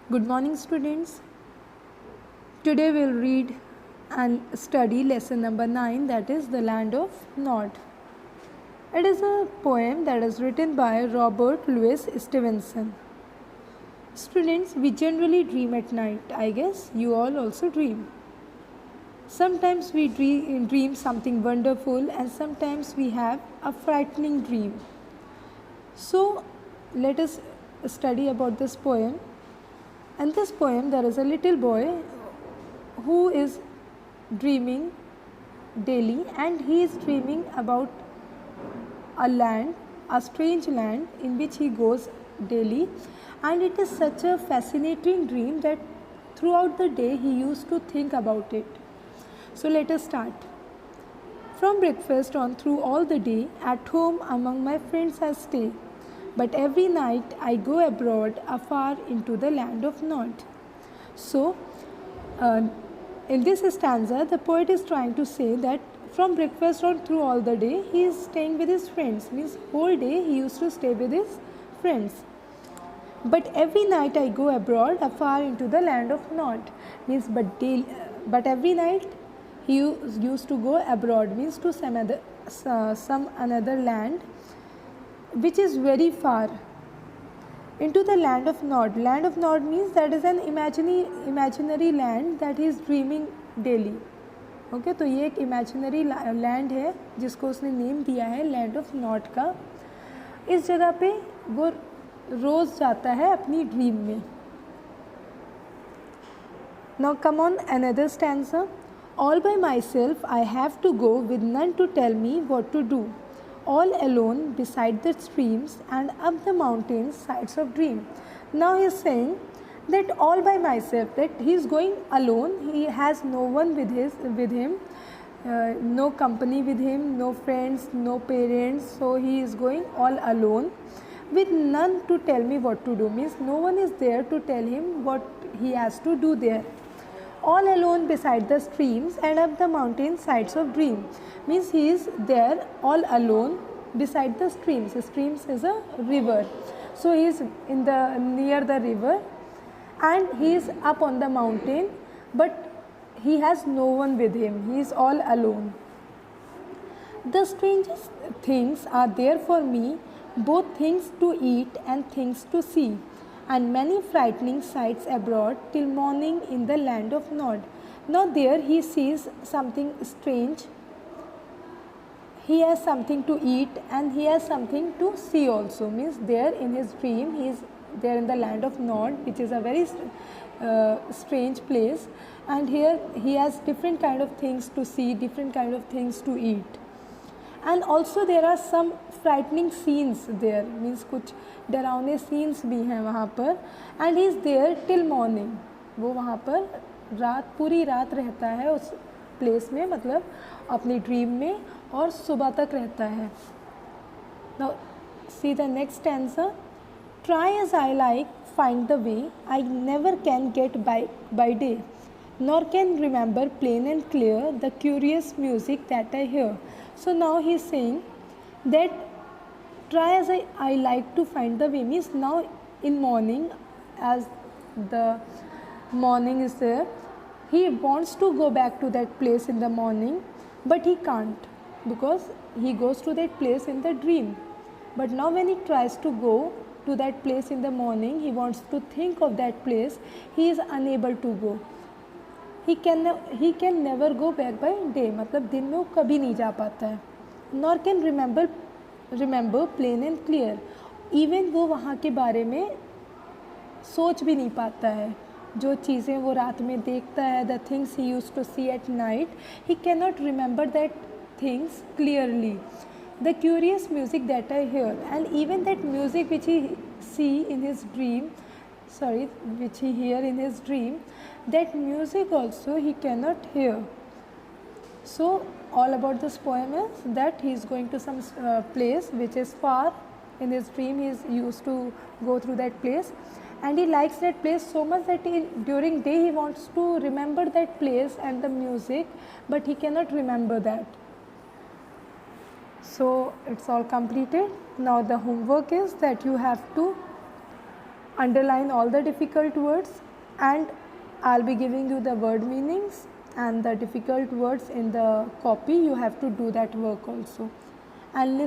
Good morning, students. Today we'll read and study lesson number 9, that is The Land of Nod. It is a poem that is written by Robert Louis Stevenson. Students, we generally dream at night. I guess you all also dream. Sometimes we dream something wonderful, and sometimes we have a frightening dream. So let us study about this poem. In this poem, there is a little boy who is dreaming daily, and he is dreaming about a land, a strange land in which he goes daily, and it is such a fascinating dream that throughout the day he used to think about it. So let us start. From breakfast on through all the day, at home among my friends I stay. But every night I go abroad, afar into the land of Nod. So, in this stanza, the poet is trying to say that from breakfast on through all the day, he is staying with his friends. Means whole day he used to stay with his friends. But every night I go abroad, afar into the land of Nod. Means but every night he used to go abroad. Means to some another land, which is very far, into the land of Nod. Land of Nod means that is an imaginary land that he is dreaming daily. Okay तो ये एक imaginary land है जिसको उसने name दिया है land of Nord का. इस जगह पे वो रोज़ जाता है अपनी ड्रीम में. Now come on another stanza. All by myself I have to go with none to tell me what to do. All alone beside the streams and up the mountains sides of dream. Now he is saying that all by myself, that he is going alone. He has no one with him, no company with him, no friends, no parents. So he is going all alone with none to tell me what to do. Means no one is there to tell him what he has to do there. All alone beside the streams and up the mountain sides of dream. Means he is there all alone beside the streams. Streams is a river. So he is near the river, and he is up on the mountain, but he has no one with him. He is all alone. The strangest things are there for me, both things to eat and things to see, and many frightening sights abroad till morning in the land of Nod. Now there he sees something strange. He has something to eat and he has something to see also. Means there in his dream he is there in the land of Nod, which is a very strange place, and here he has different kind of things to see, different kind of things to eat, and also there are some frightening scenes there. Means कुछ डरावने scenes भी हैं वहाँ पर, and he is there till morning. वो वहाँ पर पूरी रात रहता है उस प्लेस में, मतलब अपनी ड्रीम में, और सुबह तक रहता है. Now see the next stanza. Try as I like, find the way, I never can get by day, nor can remember plain and clear the curious music that I hear. So now he is saying that try as I like to find the way. Means now in morning, as the morning is there, he wants to go back to that place in the morning, but he can't because he goes to that place in the dream. But now when he tries to go to that place in the morning, he wants to think of that place, he is unable to go. He can never go back by day. मतलब दिन में वो कभी नहीं जा पाता है. Nor can remember plain and clear. Even वो वहाँ के बारे में सोच भी नहीं पाता है. जो चीज़ें वो रात में देखता है, the things he used to see at night, he cannot remember that things clearly. The curious music that I hear, and even that music which he hear in his dream, that music also he cannot hear. So all about this poem is that he is going to some place which is far. In his dream he is used to go through that place, and he likes that place so much that during day he wants to remember that place and the music, but he cannot remember that. So it's all completed. Now the homework is that you have to underline all the difficult words, and I'll be giving you the word meanings and the difficult words in the copy. You have to do that work also and listen